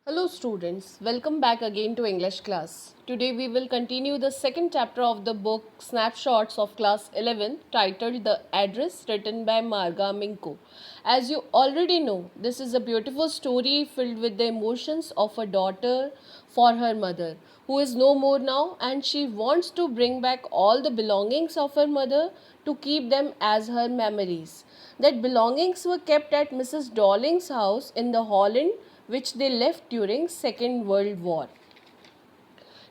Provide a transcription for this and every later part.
Hello students, welcome back again to English class. Today we will continue the second chapter of the book Snapshots of Class 11 titled The Address, written by Marga Minko. As you already know, this is a beautiful story filled with the emotions of a daughter for her mother, who is no more now, and she wants to bring back all the belongings of her mother to keep them as her memories. That belongings were kept at Mrs. Dawling's house in the Holland which they left during Second World War.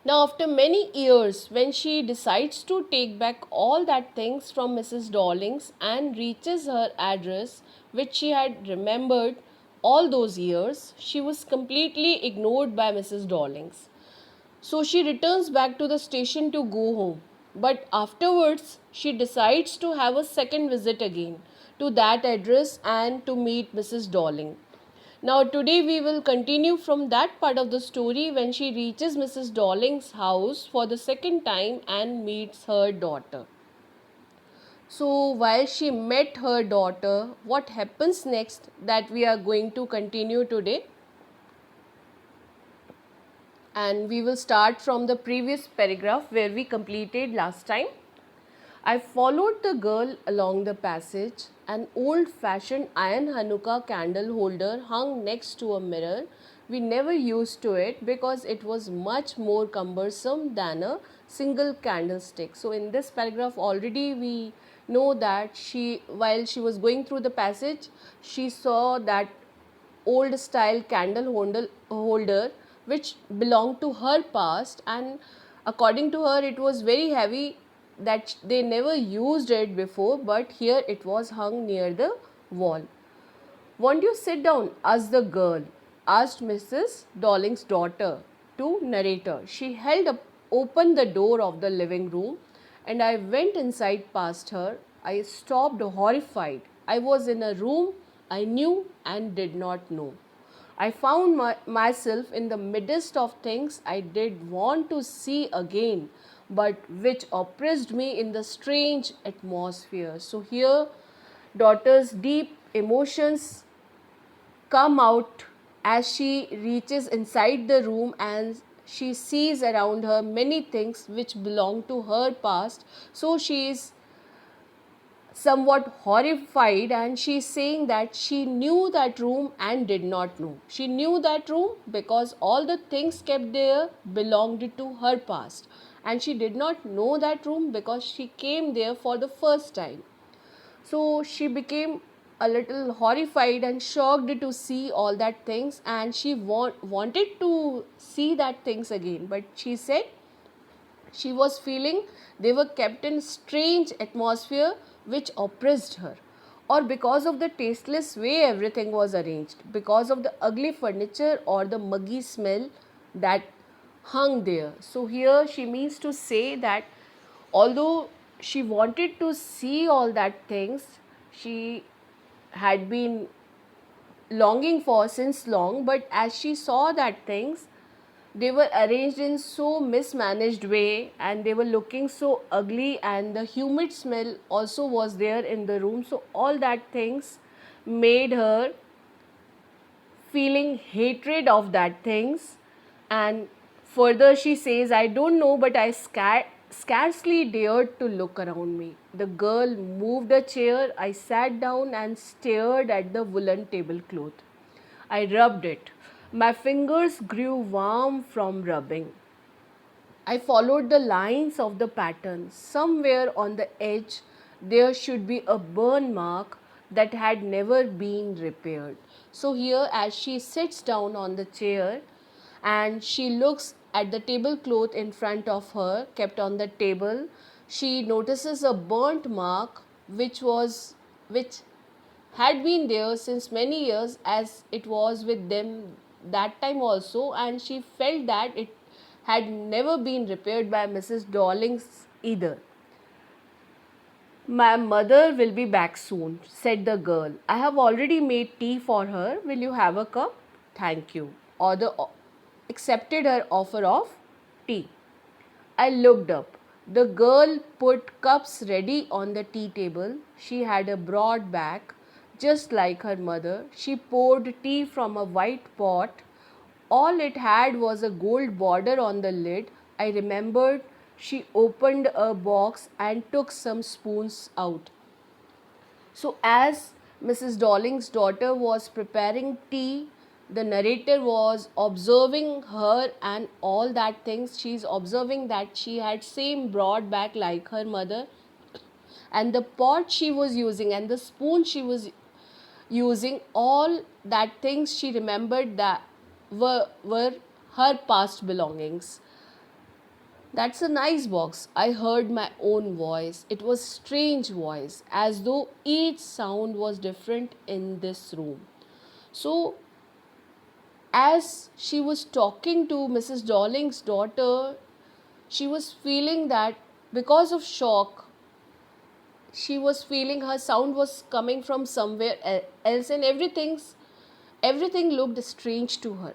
Now after many years, when she decides to take back all that things from Mrs. Dawling's and reaches her address which she had remembered all those years, she was completely ignored by Mrs. Dawling's. So she returns back to the station to go home. But afterwards, she decides to have a second visit again to that address and to meet Mrs. Dawling. Now, today we will continue from that part of the story when she reaches Mrs. Dawling's house for the second time and meets her daughter. So, while she met her daughter, what happens next that we are going to continue today? And we will start from the previous paragraph where we completed last time. I followed the girl along the passage. An old-fashioned iron Hanukkah candle holder hung next to a mirror. We never used to it because it was much more cumbersome than a single candlestick. So in this paragraph already we know that while she was going through the passage, she saw that old style candle holder which belonged to her past, and according to her it was very heavy, that they never used it before, but here it was hung near the wall. Won't you sit down? Asked the girl, asked Mrs. Dawling's daughter to narrator. She held up, opened the door of the living room, and I went inside past her. I stopped horrified. I was in a room I knew and did not know. I found myself in the midst of things I did want to see again, but which oppressed me in the strange atmosphere. So, here, daughter's deep emotions come out as she reaches inside the room and she sees around her many things which belong to her past. So, she is somewhat horrified and she is saying that she knew that room and did not know. She knew that room because all the things kept there belonged to her past, and she did not know that room because she came there for the first time. So she became a little horrified and shocked to see all that things, and she wanted to see that things again, but she said she was feeling they were kept in strange atmosphere which oppressed her, or because of the tasteless way everything was arranged, because of the ugly furniture or the muggy smell that hung there. So here she means to say that although she wanted to see all that things she had been longing for since long, but as she saw that things, they were arranged in so mismanaged way and they were looking so ugly, and the humid smell also was there in the room. So all that things made her feeling hatred of that things. And further she says, I don't know, but I scarcely dared to look around me. The girl moved a chair. I sat down and stared at the woolen tablecloth. I rubbed it. My fingers grew warm from rubbing. I followed the lines of the pattern. Somewhere on the edge, there should be a burn mark that had never been repaired. So, here, as she sits down on the chair and she looks at the tablecloth in front of her, kept on the table, she notices a burnt mark which had been there since many years, as it was with them that time also, and she felt that it had never been repaired by Mrs. Dawling's either. My mother will be back soon, said the girl. I have already made tea for her. Will you have a cup? Thank you. Other accepted her offer of tea. I looked up. The girl put cups ready on the tea table. She had a broad back, just like her mother. She poured tea from a white pot All it had was a gold border on the lid. I remembered she opened a box and took some spoons out. So, as Mrs. Dolling's daughter was preparing tea, the narrator was observing her and all that things. She's observing that she had same broad back like her mother, and the pot she was using and the spoon she was using, all that things she remembered that were her past belongings. That's a nice box. I heard my own voice. It was strange voice, as though each sound was different in this room. So, as she was talking to Mrs. Dolling's daughter, she was feeling that because of shock, she was feeling her sound was coming from somewhere else, and everything looked strange to her.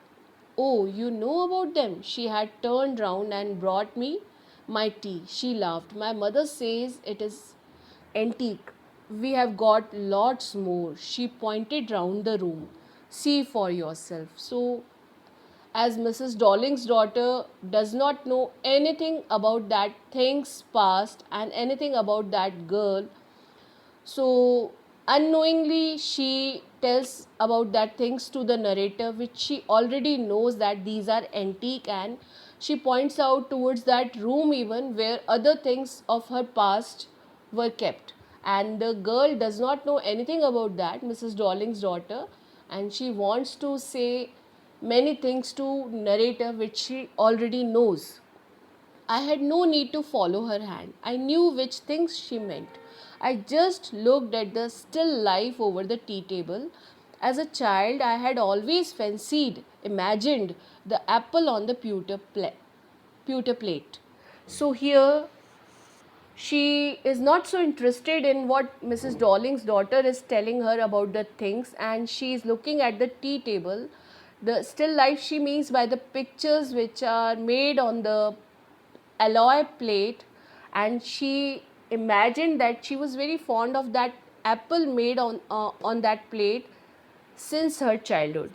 Oh, you know about them? She had turned round and brought me my tea. She laughed. My mother says it is antique. We have got lots more. She pointed round the room. See for yourself. So, as Mrs. Dolling's daughter does not know anything about that things past and anything about that girl, so unknowingly she tells about that things to the narrator, which she already knows that these are antique, and she points out towards that room even where other things of her past were kept. And the girl does not know anything about that, Mrs. Dolling's daughter, and she wants to say many things to narrator which she already knows. I had no need to follow her hand. I knew which things she meant. I just looked at the still life over the tea table. As a child, I had always imagined the apple on the pewter plate. So here she is not so interested in what Mrs. Dolling's daughter is telling her about the things, and she is looking at the tea table. The still life she means by the pictures which are made on the alloy plate, and she imagined that she was very fond of that apple made on that plate since her childhood.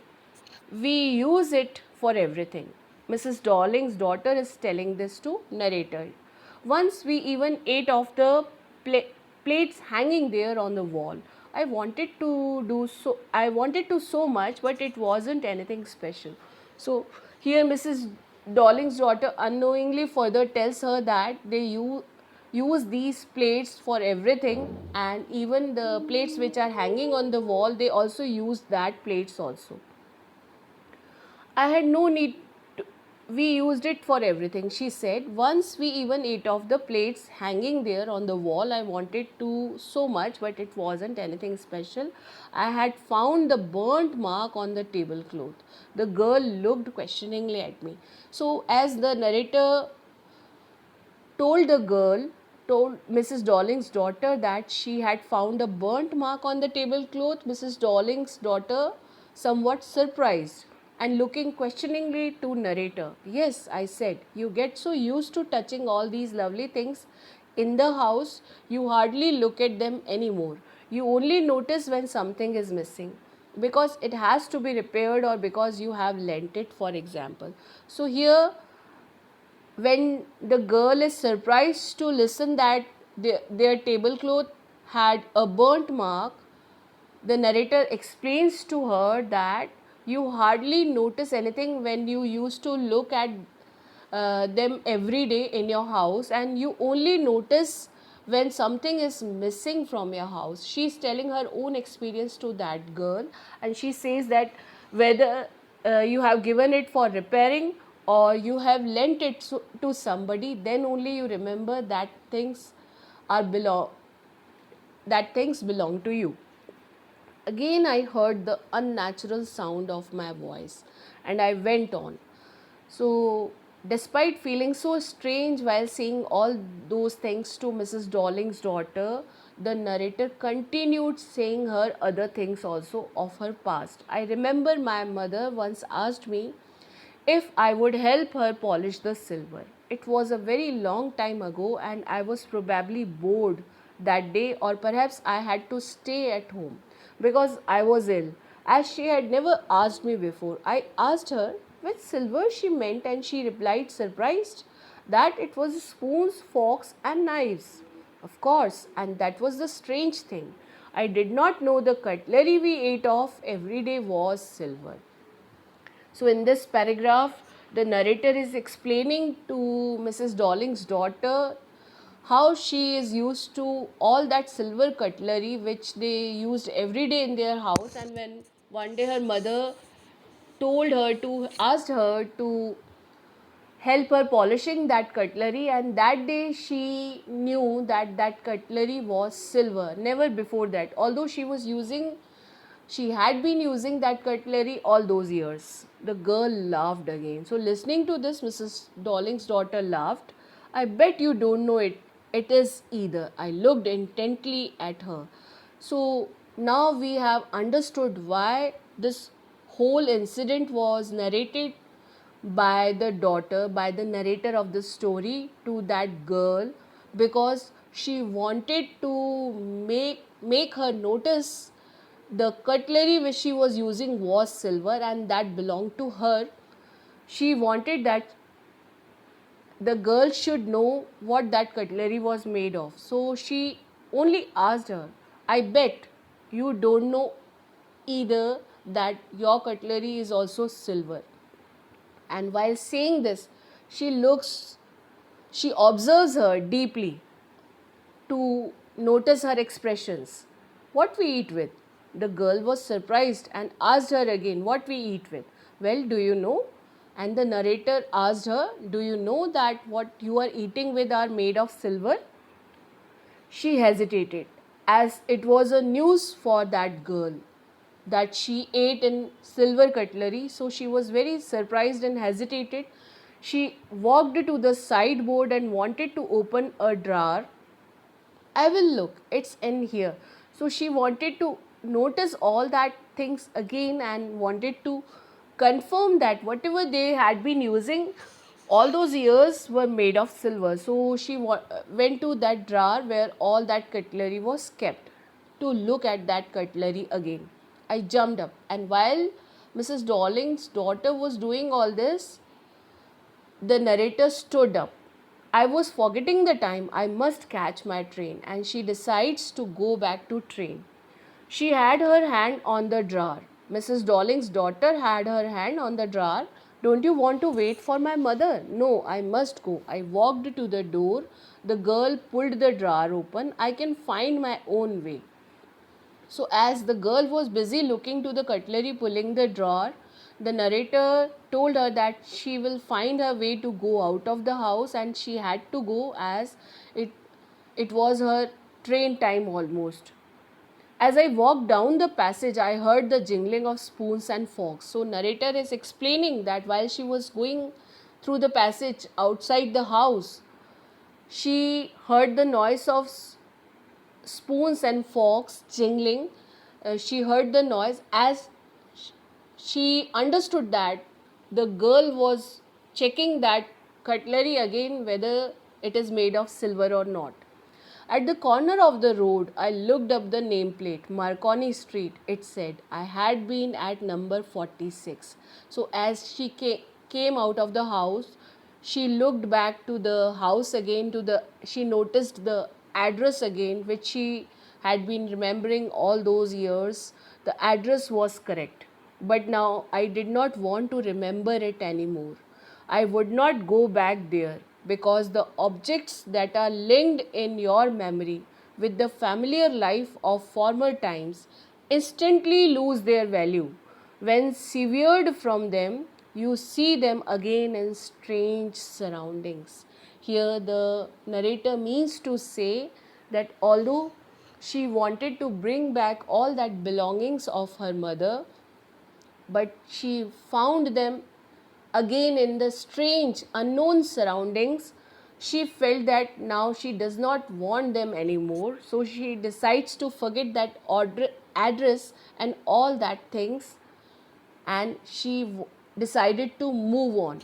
We use it for everything. Mrs. Dolling's daughter is telling this to narrator. Once we even ate off the plates hanging there on the wall. I wanted to so much, but it wasn't anything special. So here Mrs. Dolling's daughter unknowingly further tells her that they use these plates for everything, and even the plates which are hanging on the wall, they also use that plates also. I had no need to, we used it for everything, she said. Once we even ate off the plates hanging there on the wall. I wanted to so much, but it wasn't anything special. I had found the burnt mark on the tablecloth. The girl looked questioningly at me. So, as the narrator told Mrs. Dolling's daughter that she had found a burnt mark on the tablecloth, Mrs. Dolling's daughter, somewhat surprised and looking questioningly to narrator. Yes, I said, you get so used to touching all these lovely things in the house, you hardly look at them anymore. You only notice when something is missing, because it has to be repaired or because you have lent it, for example. So here, when the girl is surprised to listen that their tablecloth had a burnt mark, the narrator explains to her that you hardly notice anything when you used to look at them every day in your house, and you only notice when something is missing from your house. She is telling her own experience to that girl, and she says that whether you have given it for repairing or you have lent it to somebody, then only you remember that things belong to you. Again, I heard the unnatural sound of my voice, and I went on. So, despite feeling so strange while saying all those things to Mrs. Dolling's daughter, the narrator continued saying her other things also of her past. I remember my mother once asked me if I would help her polish the silver. It was a very long time ago, and I was probably bored that day, or perhaps I had to stay at home because I was ill. As she had never asked me before, I asked her which silver she meant, and she replied, surprised, that it was spoons, forks, and knives. Of course, and that was the strange thing. I did not know the cutlery we ate of every day was silver. So, in this paragraph, the narrator is explaining to Mrs. Darling's daughter how she is used to all that silver cutlery which they used every day in their house, and when one day her mother asked her to help her polishing that cutlery, and that day she knew that that cutlery was silver. Never before that, although she had been using that cutlery all those years. The girl laughed again. So, listening to this, Mrs. Darling's daughter laughed. I bet you don't know it. It is either. I looked intently at her. So, now we have understood why this whole incident was narrated by the daughter, by the narrator of the story to that girl, because she wanted to make her notice the cutlery which she was using was silver and that belonged to her. She wanted that the girl should know what that cutlery was made of. So she only asked her, I bet you don't know either that your cutlery is also silver. And while saying this, she observes her deeply to notice her expressions. What we eat with? The girl was surprised and asked her again, what we eat with? Well, do you know? And the narrator asked her, do you know that what you are eating with are made of silver? She hesitated, as it was a news for that girl that she ate in silver cutlery, so she was very surprised and hesitated. She walked to the sideboard and wanted to open a drawer. I will look, it's in here. So she wanted to notice all that things again and wanted to confirm that whatever they had been using all those years were made of silver. So she went to that drawer where all that cutlery was kept to look at that cutlery again. I jumped up, and while Mrs. Darling's daughter was doing all this, the narrator stood up. I was forgetting the time. I must catch my train, and she decides to go back to train. She had her hand on the drawer. Mrs. Darling's daughter had her hand on the drawer. Don't you want to wait for my mother? No, I must go. I walked to the door. The girl pulled the drawer open. I can find my own way. So, as the girl was busy looking to the cutlery pulling the drawer, the narrator told her that she will find her way to go out of the house, and she had to go as it was her train time almost. As I walked down the passage, I heard the jingling of spoons and forks. So, narrator is explaining that while she was going through the passage outside the house, she heard the noise of spoons and forks jingling. She heard the noise as she understood that the girl was checking that cutlery again whether it is made of silver or not. At the corner of the road, I looked up the nameplate, Marconi Street. It said I had been at number 46. So, as she came out of the house, she looked back to the house again. She noticed the address again, which she had been remembering all those years. The address was correct, but now I did not want to remember it anymore. I would not go back there, because the objects that are linked in your memory with the familiar life of former times instantly lose their value. When severed from them, you see them again in strange surroundings. Here, the narrator means to say that although she wanted to bring back all that belongings of her mother, but she found them again in the strange, unknown surroundings. She felt that now she does not want them anymore. So she decides to forget that address and all that things, and she decided to move on.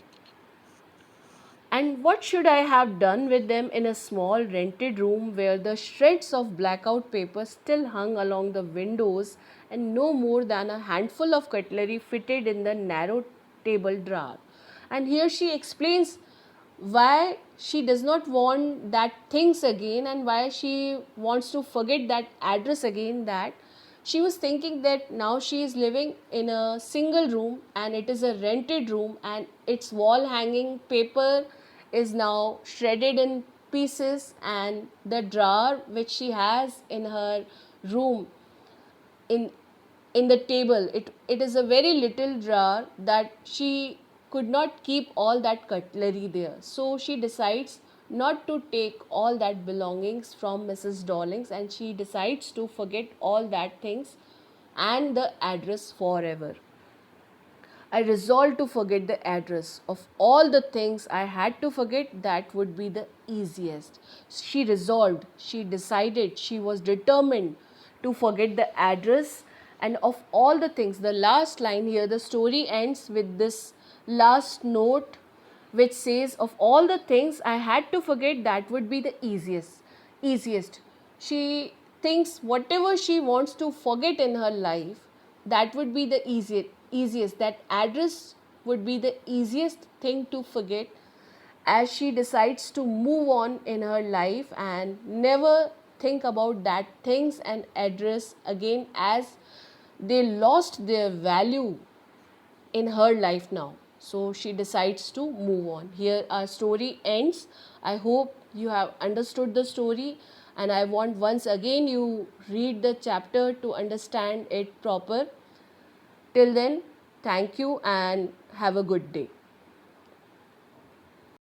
And what should I have done with them in a small rented room where the shreds of blackout paper still hung along the windows, and no more than a handful of cutlery fitted in the narrow table drawer. And here she explains why she does not want that things again and why she wants to forget that address again, that she was thinking that now she is living in a single room and it is a rented room and its wall hanging paper is now shredded in pieces, and the drawer which she has in her room in the table, it is a very little drawer that she could not keep all that cutlery there. So she decides not to take all that belongings from Mrs. Dawlings, and she decides to forget all that things and the address forever. I resolved to forget the address. Of all the things I had to forget, that would be the easiest. She resolved, she decided, she was determined to forget the address. And of all the things, the last line here, the story ends with this last note which says, of all the things I had to forget, that would be the easiest. She thinks whatever she wants to forget in her life, that would be the easiest, that address would be the easiest thing to forget, as she decides to move on in her life and never think about that things and address again, as they lost their value in her life now. So she decides to move on. Here our story ends. I hope you have understood the story, and I want once again you read the chapter to understand it proper. Till then, thank you and have a good day.